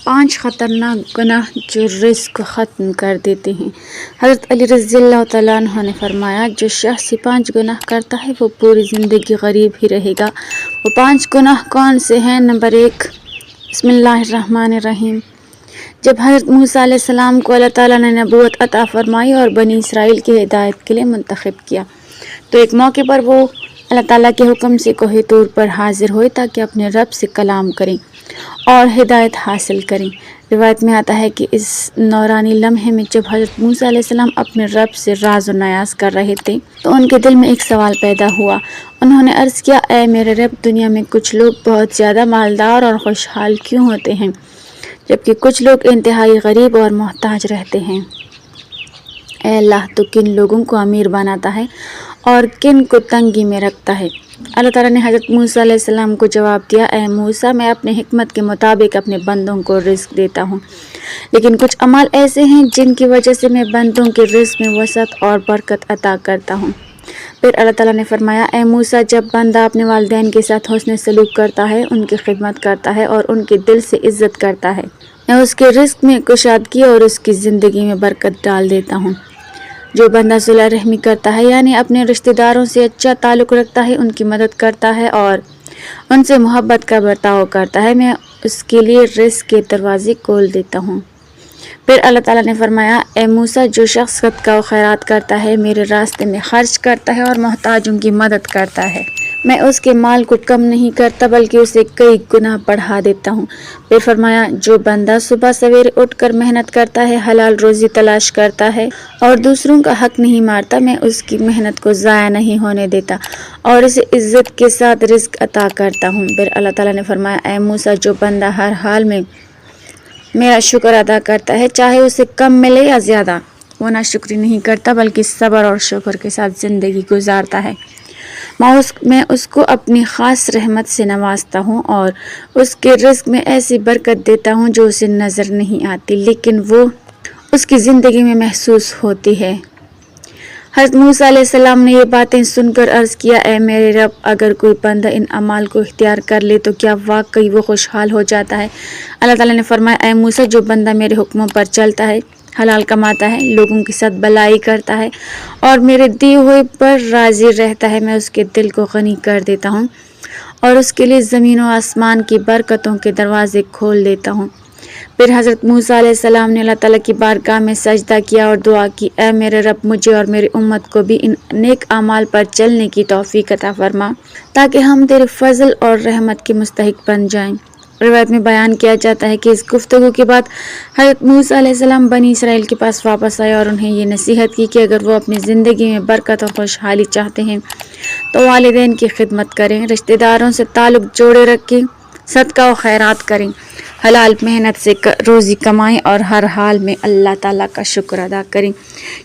5 خطرناک گناہ جو رزق کو ختم کر دیتے ہیں۔ حضرت علی رضی اللہ تعالیٰ عنہ نے فرمایا، جو شخص 5 گناہ کرتا ہے وہ پوری زندگی غریب ہی رہے گا۔ وہ 5 گناہ کون سے ہیں؟ نمبر 1، بسم اللہ الرحمن الرحیم۔ جب حضرت موسیٰ علیہ السلام کو اللہ تعالیٰ نے نبوت عطا فرمائی اور بنی اسرائیل کی ہدایت کے لیے منتخب کیا، تو ایک موقع پر وہ اللہ تعالیٰ کے حکم سے کوہ طور پر حاضر ہوئے تاکہ اپنے رب سے کلام کریں اور ہدایت حاصل کریں۔ روایت میں آتا ہے کہ اس نورانی لمحے میں جب حضرت موسیٰ علیہ السلام اپنے رب سے راز و نیاز کر رہے تھے تو ان کے دل میں ایک سوال پیدا ہوا۔ انہوں نے عرض کیا، اے میرے رب، دنیا میں کچھ لوگ بہت زیادہ مالدار اور خوشحال کیوں ہوتے ہیں جبکہ کچھ لوگ انتہائی غریب اور محتاج رہتے ہیں؟ اے اللہ، تو کن لوگوں کو امیر بناتا ہے اور کن کو تنگی میں رکھتا ہے؟ اللہ تعالیٰ نے حضرت موسیٰ علیہ السلام کو جواب دیا، اے موسیٰ، میں اپنے حکمت کے مطابق اپنے بندوں کو رزق دیتا ہوں، لیکن کچھ اعمال ایسے ہیں جن کی وجہ سے میں بندوں کے رزق میں وسعت اور برکت عطا کرتا ہوں۔ پھر اللہ تعالیٰ نے فرمایا، اے موسیٰ، جب بندہ اپنے والدین کے ساتھ حسن سلوک کرتا ہے، ان کی خدمت کرتا ہے اور ان کے دل سے عزت کرتا ہے، میں اس کے رزق میں کشادگی اور اس کی زندگی میں برکت ڈال دیتا ہوں۔ جو بندہ صلہ رحمی کرتا ہے، یعنی اپنے رشتہ داروں سے اچھا تعلق رکھتا ہے، ان کی مدد کرتا ہے اور ان سے محبت کا برتاؤ کرتا ہے، میں اس کے لیے رزق کے دروازے کھول دیتا ہوں۔ پھر اللہ تعالیٰ نے فرمایا، اے موسیٰ، جو شخص صدقہ و خیرات کرتا ہے، میرے راستے میں خرچ کرتا ہے اور محتاجوں کی مدد کرتا ہے، میں اس کے مال کو کم نہیں کرتا بلکہ اسے کئی گنا بڑھا دیتا ہوں۔ پھر فرمایا، جو بندہ صبح سویرے اٹھ کر محنت کرتا ہے، حلال روزی تلاش کرتا ہے اور دوسروں کا حق نہیں مارتا، میں اس کی محنت کو ضائع نہیں ہونے دیتا اور اسے عزت کے ساتھ رزق عطا کرتا ہوں۔ پھر اللہ تعالیٰ نے فرمایا، اے موسیٰ، جو بندہ ہر حال میں میرا شکر ادا کرتا ہے، چاہے اسے کم ملے یا زیادہ، وہ ناشکری نہیں کرتا بلکہ صبر اور شکر کے ساتھ زندگی گزارتا ہے، میں اس کو اپنی خاص رحمت سے نوازتا ہوں اور اس کے رزق میں ایسی برکت دیتا ہوں جو اسے نظر نہیں آتی لیکن وہ اس کی زندگی میں محسوس ہوتی ہے۔ حضرت موسیٰ علیہ السلام نے یہ باتیں سن کر عرض کیا، اے میرے رب، اگر کوئی بندہ ان اعمال کو اختیار کر لے تو کیا واقعی وہ خوشحال ہو جاتا ہے؟ اللہ تعالیٰ نے فرمایا، اے موسیٰ، جو بندہ میرے حکموں پر چلتا ہے، حلال کماتا ہے، لوگوں کے ساتھ بلائی کرتا ہے اور میرے دیے ہوئے پر راضی رہتا ہے، میں اس کے دل کو غنی کر دیتا ہوں اور اس کے لیے زمین و آسمان کی برکتوں کے دروازے کھول دیتا ہوں۔ پھر حضرت موسیٰ علیہ السلام نے اللہ تعالیٰ کی بارگاہ میں سجدہ کیا اور دعا کی، اے میرے رب، مجھے اور میری امت کو بھی ان نیک اعمال پر چلنے کی توفیق عطا فرما تاکہ ہم تیرے فضل اور رحمت کے مستحق بن جائیں۔ روایت میں بیان کیا جاتا ہے کہ اس گفتگو کے بعد حضرت موسیٰ علیہ السلام بنی اسرائیل کے پاس واپس آئے اور انہیں یہ نصیحت کی کہ اگر وہ اپنی زندگی میں برکت اور خوشحالی چاہتے ہیں تو والدین کی خدمت کریں، رشتہ داروں سے تعلق جوڑے رکھیں، صدقہ و خیرات کریں، حلال محنت سے روزی کمائیں اور ہر حال میں اللہ تعالیٰ کا شکر ادا کریں،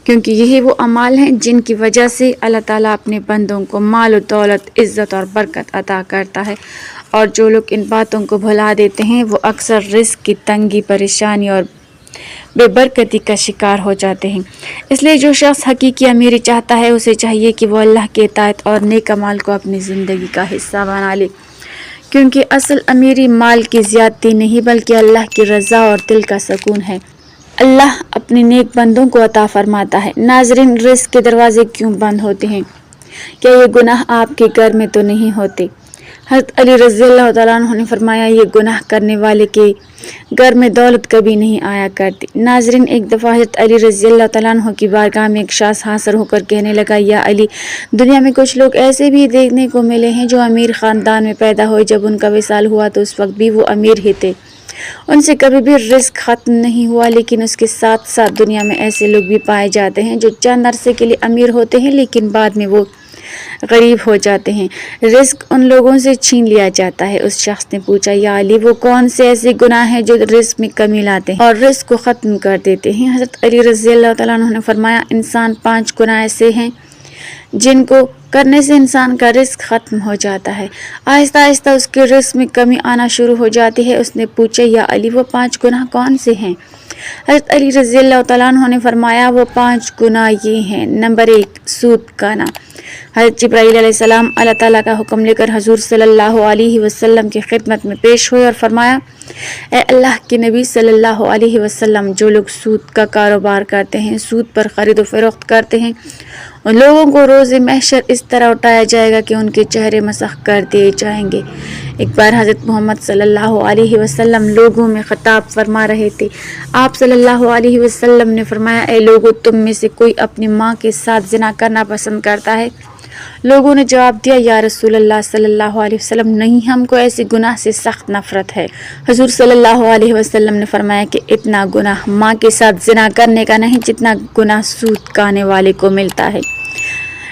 کیونکہ یہی وہ اعمال ہیں جن کی وجہ سے اللہ تعالیٰ اپنے بندوں کو مال و دولت، عزت اور برکت عطا کرتا ہے، اور جو لوگ ان باتوں کو بھلا دیتے ہیں وہ اکثر رزق کی تنگی، پریشانی اور بے برکتی کا شکار ہو جاتے ہیں۔ اس لیے جو شخص حقیقی امیری چاہتا ہے اسے چاہیے کہ وہ اللہ کے اطاعت اور نیک اعمال کو اپنی زندگی کا حصہ بنا لے، کیونکہ اصل امیری مال کی زیادتی نہیں بلکہ اللہ کی رضا اور دل کا سکون ہے۔ اللہ اپنے نیک بندوں کو عطا فرماتا ہے۔ ناظرین، رزق کے دروازے کیوں بند ہوتے ہیں؟ کیا یہ گناہ آپ کے گھر میں تو نہیں ہوتے؟ حضرت علی رضی اللہ تعالیٰ عنہ نے فرمایا، یہ گناہ کرنے والے کے گھر میں دولت کبھی نہیں آیا کرتی۔ ناظرین، ایک دفعہ حضرت علی رضی اللہ تعالیٰ عنہ کی بارگاہ میں ایک شخص حاضر ہو کر کہنے لگا، یا علی، دنیا میں کچھ لوگ ایسے بھی دیکھنے کو ملے ہیں جو امیر خاندان میں پیدا ہوئے، جب ان کا وصال ہوا تو اس وقت بھی وہ امیر ہی تھے، ان سے کبھی بھی رزق ختم نہیں ہوا، لیکن اس کے ساتھ ساتھ دنیا میں ایسے لوگ بھی پائے جاتے ہیں جو چند عرصے کے لیے امیر ہوتے ہیں لیکن بعد میں وہ غریب ہو جاتے ہیں، رزق ان لوگوں سے چھین لیا جاتا ہے۔ اس شخص نے پوچھا، یا علی، وہ کون سے ایسے گناہ ہیں جو رزق میں کمی لاتے ہیں اور رزق کو ختم کر دیتے ہیں؟ حضرت علی رضی اللہ تعالیٰ عنہ نے فرمایا، انسان 5 گناہ ایسے ہیں جن کو کرنے سے انسان کا رزق ختم ہو جاتا ہے، آہستہ آہستہ اس کے رزق میں کمی آنا شروع ہو جاتی ہے۔ اس نے پوچھا، یا علی، وہ 5 گناہ کون سے ہیں؟ حضرت علی رضی اللہ تعالیٰ عنہ نے فرمایا، وہ 5 گناہ یہ ہیں۔ نمبر 1، سود کھانا۔ حضرت جبرائیل علیہ السلام اللہ تعالیٰ کا حکم لے کر حضور صلی اللہ علیہ وسلم کی خدمت میں پیش ہوئے اور فرمایا: اے اللہ کے نبی صلی اللہ علیہ وسلم، جو لوگ سود کا کاروبار کرتے ہیں، سود پر خرید و فروخت کرتے ہیں، ان لوگوں کو روز محشر اس طرح اٹھایا جائے گا کہ ان کے چہرے مسخ کر دیے جائیں گے۔ ایک بار حضرت محمد صلی اللہ علیہ وسلم لوگوں میں خطاب فرما رہے تھے۔ آپ صلی اللہ علیہ وسلم نے فرمایا: اے لوگو، تم میں سے کوئی اپنی ماں کے ساتھ زنا کرنا پسند کرتا ہے؟ لوگوں نے جواب دیا: یا رسول اللہ صلی اللہ علیہ وسلم، نہیں، ہم کو ایسے گناہ سے سخت نفرت ہے۔ حضور صلی اللہ علیہ وسلم نے فرمایا کہ اتنا گناہ ماں کے ساتھ زنا کرنے کا نہیں جتنا گناہ سود کھانے والے کو ملتا ہے۔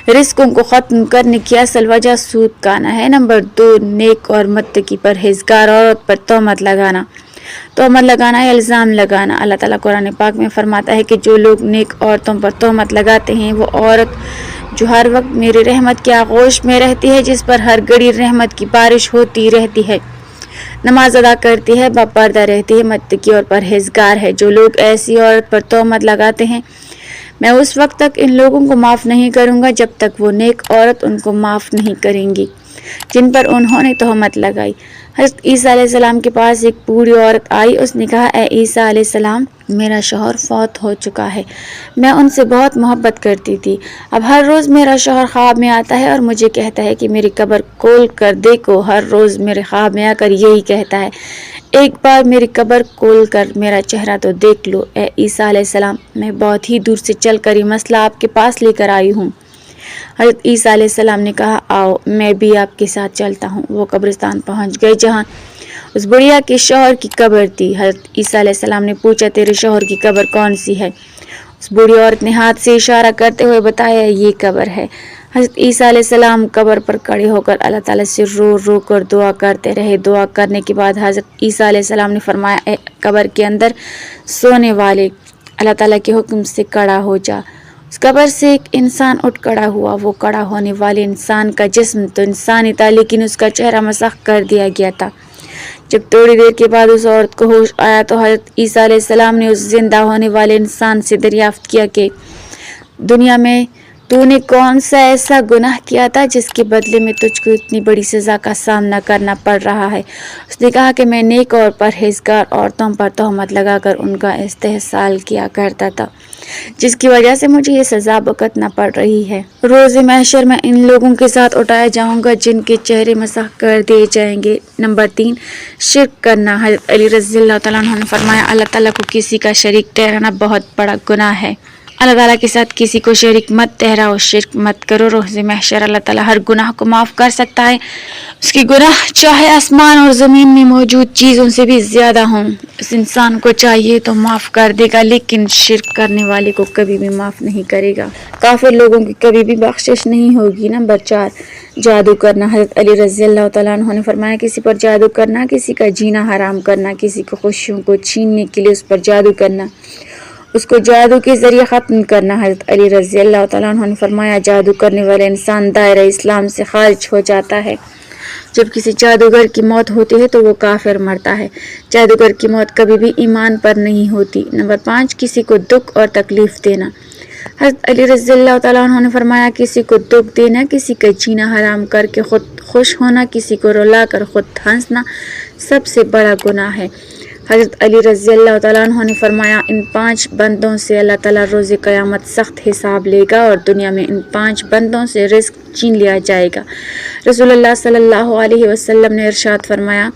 رزقوں کو ختم کرنے کی اصل وجہ سود کھانا ہے۔ نمبر 2، نیک اور متقی پرہیزگار عورت پر تہمت لگانا۔ تہمت لگانا یا الزام لگانا۔ اللہ تعالیٰ قرآن پاک میں فرماتا ہے کہ جو لوگ نیک عورتوں پر تہمت لگاتے ہیں، وہ عورت جو ہر وقت میری رحمت کے آغوش میں رہتی ہے، جس پر ہر گھڑی رحمت کی بارش ہوتی رہتی ہے، نماز ادا کرتی ہے، باپردہ رہتی ہے، متقی اور پرہیزگار ہے۔ جو لوگ ایسی عورت پر تہمت لگاتے ہیں، میں اس وقت تک ان لوگوں کو معاف نہیں کروں گا جب تک وہ نیک عورت ان کو معاف نہیں کریں گی جن پر انہوں نے تہمت لگائی۔ حضرت عیسیٰ علیہ السلام کے پاس ایک بوڑھی عورت آئی۔ اس نے کہا: اے عیسیٰ علیہ السلام، میرا شوہر فوت ہو چکا ہے، میں ان سے بہت محبت کرتی تھی۔ اب ہر روز میرا شوہر خواب میں آتا ہے اور مجھے کہتا ہے کہ میری قبر کھول کر دیکھو۔ ہر روز میرے خواب میں آ کر یہی کہتا ہے، ایک بار میری قبر کھول کر میرا چہرہ تو دیکھ لو۔ اے عیسیٰ علیہ السلام، میں بہت ہی دور سے چل کر یہ مسئلہ آپ کے پاس لے کر آئی ہوں۔ حضرت عیسیٰ علیہ السلام نے کہا: آؤ، میں بھی آپ کے ساتھ چلتا ہوں۔ وہ قبرستان پہنچ گئے جہاں اس بڑھیا کے شوہر کی قبر تھی۔ حضرت عیسیٰ علیہ السلام نے پوچھا: تیرے شوہر کی قبر کون سی ہے؟ اس بوڑھی عورت نے ہاتھ سے اشارہ کرتے ہوئے بتایا: یہ قبر ہے۔ حضرت عیسیٰ علیہ السلام قبر پر کھڑے ہو کر اللہ تعالیٰ سے رو رو کر دعا کرتے رہے۔ دعا کرنے کے بعد حضرت عیسیٰ علیہ السلام نے فرمایا: اے قبر کے اندر سونے والے، اللہ تعالیٰ کے حکم سے کھڑا ہو جا۔ اس قبر سے ایک انسان اٹھ کھڑا ہوا۔ وہ کھڑا ہونے والے انسان کا جسم تو انسانی تھا، لیکن اس کا چہرہ مسخ کر دیا گیا تھا۔ جب تھوڑی دیر کے بعد اس عورت کو ہوش آیا تو حضرت عیسیٰ علیہ السلام نے اس زندہ ہونے والے انسان سے دریافت کیا کہ دنیا میں تو نے کون سا ایسا گناہ کیا تھا جس کے بدلے میں تجھ کو اتنی بڑی سزا کا سامنا کرنا پڑ رہا ہے؟ اس نے کہا کہ میں نیک اور پرہیزگار عورتوں پر تہمت لگا کر ان کا استحصال کیا کرتا تھا، جس کی وجہ سے مجھے یہ سزا بھگتنا پڑ رہی ہے۔ روز محشر میں ان لوگوں کے ساتھ اٹھایا جاؤں گا جن کے چہرے مسخ کر دیے جائیں گے۔ نمبر 3، شرک کرنا۔ حضرت علی رضی اللہ تعالیٰ عنہ نے فرمایا: اللہ تعالیٰ کو کسی کا شریک ٹھہرانا بہت بڑا گناہ ہے۔ اللہ تعالیٰ کے ساتھ کسی کو شریک مت ٹھہراؤ، شرک مت کرو۔ روز محشر اللہ تعالیٰ ہر گناہ کو معاف کر سکتا ہے۔ اس کے گناہ چاہے آسمان اور زمین میں موجود چیزوں سے بھی زیادہ ہوں، اس انسان کو چاہیے تو معاف کر دے گا، لیکن شرک کرنے والے کو کبھی بھی معاف نہیں کرے گا۔ کافر لوگوں کی کبھی بھی بخشش نہیں ہوگی۔ نمبر 4، جادو کرنا۔ حضرت علی رضی اللہ تعالیٰ عنہ نے فرمایا: کسی پر جادو کرنا، کسی کا جینا حرام کرنا، کسی کو خوشیوں کو چھیننے کے لیے اس پر جادو کرنا، اس کو جادو کے ذریعے ختم کرنا۔ حضرت علی رضی اللہ تعالیٰ عنہ نے فرمایا: جادو کرنے والا انسان دائرہ اسلام سے خارج ہو جاتا ہے۔ جب کسی جادوگر کی موت ہوتی ہے تو وہ کافر مرتا ہے۔ جادوگر کی موت کبھی بھی ایمان پر نہیں ہوتی۔ نمبر 5، کسی کو دکھ اور تکلیف دینا۔ حضرت علی رضی اللہ تعالیٰ عنہ نے فرمایا: کسی کو دکھ دینا، کسی کا جینا حرام کر کے خود خوش ہونا، کسی کو رلا کر خود ہنسنا سب سے بڑا گناہ ہے۔ حضرت علی رضی اللہ تعالیٰ عنہ نے فرمایا: ان 5 بندوں سے اللہ تعالیٰ روز قیامت سخت حساب لے گا اور دنیا میں ان 5 بندوں سے رزق چھین لیا جائے گا۔ رسول اللہ صلی اللہ علیہ وسلم نے ارشاد فرمایا: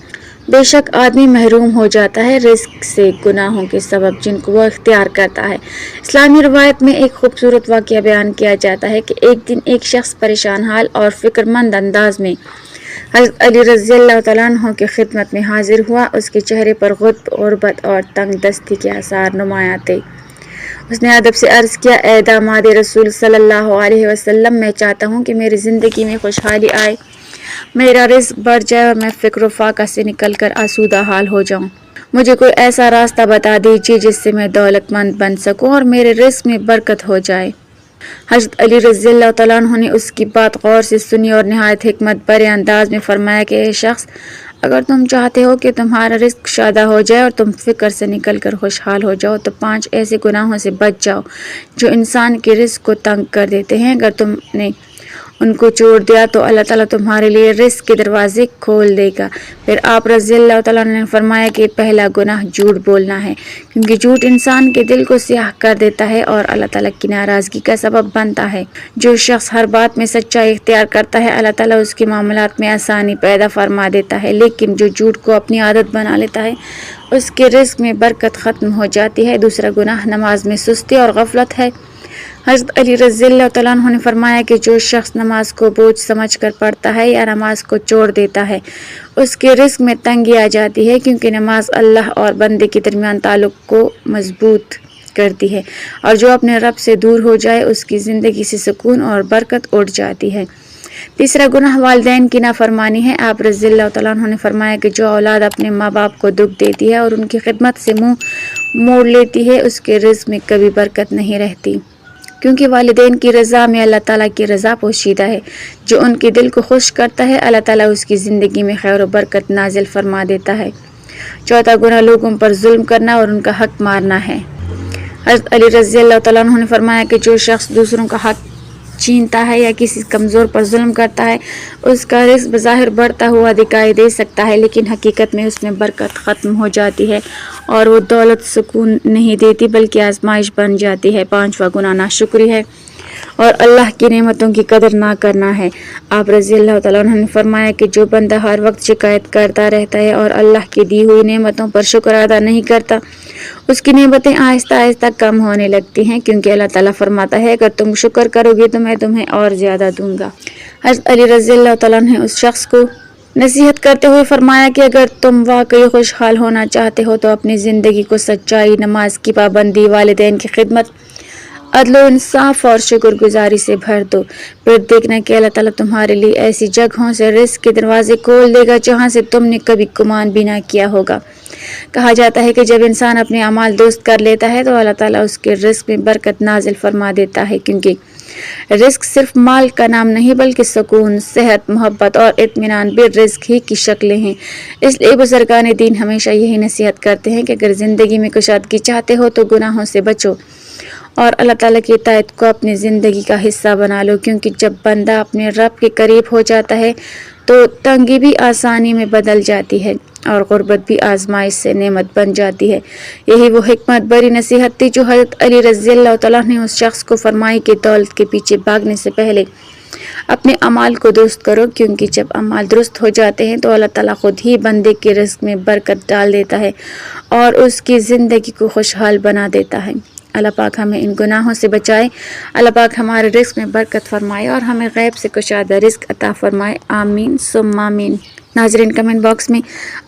بے شک آدمی محروم ہو جاتا ہے رزق سے گناہوں کے سبب جن کو وہ اختیار کرتا ہے۔ اسلامی روایت میں ایک خوبصورت واقعہ بیان کیا جاتا ہے کہ ایک دن ایک شخص پریشان حال اور فکر مند انداز میں حضرت علی رضی اللہ تعالیٰ عنہ کی خدمت میں حاضر ہوا۔ اس کے چہرے پر غضب، غربت اور تنگ دستی کے آثار نمایاں تھے۔ اس نے ادب سے عرض کیا: اے داماد رسول صلی اللہ علیہ وسلم، میں چاہتا ہوں کہ میری زندگی میں خوشحالی آئے، میرا رزق بڑھ جائے اور میں فکر و فاقہ سے نکل کر آسودہ حال ہو جاؤں۔ مجھے کوئی ایسا راستہ بتا دیجیے جس سے میں دولت مند بن سکوں اور میرے رزق میں برکت ہو جائے۔ حضرت علی رضی اللہ تعالیٰ عنہ نے اس کی بات غور سے سنی اور نہایت حکمت بھرے انداز میں فرمایا کہ اے شخص، اگر تم چاہتے ہو کہ تمہارا رزق شادہ ہو جائے اور تم فکر سے نکل کر خوشحال ہو جاؤ تو 5 ایسے گناہوں سے بچ جاؤ جو انسان کے رزق کو تنگ کر دیتے ہیں۔ اگر تم نے ان کو چھوڑ دیا تو اللہ تعالیٰ تمہارے لیے رزق کے دروازے کھول دے گا۔ پھر آپ رضی اللہ تعالیٰ عنہ نے فرمایا کہ پہلا گناہ جھوٹ بولنا ہے، کیونکہ جھوٹ انسان کے دل کو سیاہ کر دیتا ہے اور اللہ تعالیٰ کی ناراضگی کا سبب بنتا ہے۔ جو شخص ہر بات میں سچائی اختیار کرتا ہے اللہ تعالیٰ اس کے معاملات میں آسانی پیدا فرما دیتا ہے، لیکن جو جھوٹ کو اپنی عادت بنا لیتا ہے اس کے رزق میں برکت ختم ہو جاتی ہے۔ دوسرا گناہ نماز میں سستی اور غفلت ہے۔ حضرت علی رضی اللہ تعالیٰ عنہ نے فرمایا کہ جو شخص نماز کو بوجھ سمجھ کر پڑھتا ہے یا نماز کو چھوڑ دیتا ہے اس کے رزق میں تنگی آ جاتی ہے، کیونکہ نماز اللہ اور بندے کے درمیان تعلق کو مضبوط کرتی ہے، اور جو اپنے رب سے دور ہو جائے اس کی زندگی سے سکون اور برکت اٹھ جاتی ہے۔ تیسرا گناہ والدین کی نافرمانی ہے۔ آپ رضی اللہ تعالیٰ عنہ نے فرمایا کہ جو اولاد اپنے ماں باپ کو دکھ دیتی ہے اور ان کی خدمت سے منہ موڑ لیتی ہے اس کے رزق میں کبھی برکت نہیں رہتی، کیونکہ والدین کی رضا میں اللہ تعالیٰ کی رضا پوشیدہ ہے۔ جو ان کے دل کو خوش کرتا ہے اللہ تعالیٰ اس کی زندگی میں خیر و برکت نازل فرما دیتا ہے۔ چوتھا گناہ لوگوں پر ظلم کرنا اور ان کا حق مارنا ہے۔ حضرت علی رضی اللہ تعالیٰ عنہ نے فرمایا کہ جو شخص دوسروں کا حق چھینتا ہے یا کسی کمزور پر ظلم کرتا ہے اس کا رزق بظاہر بڑھتا ہوا دکھائی دے سکتا ہے، لیکن حقیقت میں اس میں برکت ختم ہو جاتی ہے اور وہ دولت سکون نہیں دیتی بلکہ آزمائش بن جاتی ہے۔ پانچواں گناہ ناشکری ہے اور اللہ کی نعمتوں کی قدر نہ کرنا ہے۔ آپ رضی اللہ تعالیٰ عنہ نے فرمایا کہ جو بندہ ہر وقت شکایت کرتا رہتا ہے اور اللہ کی دی ہوئی نعمتوں پر شکر ادا نہیں کرتا اس کی نعمتیں آہستہ آہستہ کم ہونے لگتی ہیں، کیونکہ اللہ تعالیٰ فرماتا ہے اگر تم شکر کرو گے تو میں تمہیں اور زیادہ دوں گا۔ حضرت علی رضی اللہ تعالیٰ عنہ نے اس شخص کو نصیحت کرتے ہوئے فرمایا کہ اگر تم واقعی خوشحال ہونا چاہتے ہو تو اپنی زندگی کو سچائی، نماز کی پابندی، والدین کی خدمت، عدل و انصاف اور شکر گزاری سے بھر دو، پھر دیکھنا کہ اللہ تعالیٰ تمہارے لیے ایسی جگہوں سے رزق کے دروازے کھول دے گا جہاں سے تم نے کبھی گمان بھی نہ کیا ہوگا۔ کہا جاتا ہے کہ جب انسان اپنے اعمال درست کر لیتا ہے تو اللہ تعالیٰ اس کے رزق میں برکت نازل فرما دیتا ہے، کیونکہ رزق صرف مال کا نام نہیں بلکہ سکون، صحت، محبت اور اطمینان بھی رزق ہی کی شکلیں ہیں۔ اس لیے بزرگان دین ہمیشہ یہی نصیحت کرتے ہیں کہ اگر زندگی میں کشادگی چاہتے ہو تو گناہوں سے بچو اور اللہ تعالیٰ کی اطاعت کو اپنی زندگی کا حصہ بنا لو، کیونکہ جب بندہ اپنے رب کے قریب ہو جاتا ہے تو تنگی بھی آسانی میں بدل جاتی ہے اور غربت بھی آزمائش سے نعمت بن جاتی ہے۔ یہی وہ حکمت بری نصیحت تھی جو حضرت علی رضی اللہ تعالیٰ نے اس شخص کو فرمائی کہ دولت کے پیچھے بھاگنے سے پہلے اپنے اعمال کو درست کرو، کیونکہ جب اعمال درست ہو جاتے ہیں تو اللہ تعالیٰ خود ہی بندے کے رزق میں برکت ڈال دیتا ہے اور اس کی زندگی کو خوشحال بنا دیتا ہے۔ اللہ پاک ہمیں ان گناہوں سے بچائے، اللہ پاک ہمارے رزق میں برکت فرمائے اور ہمیں غیب سے کشادہ رزق عطا فرمائے، آمین ثم آمین۔ ناظرین کمنٹ باکس میں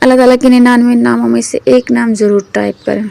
اللہ تعالیٰ کے 99 ناموں میں سے ایک نام ضرور ٹائپ کریں۔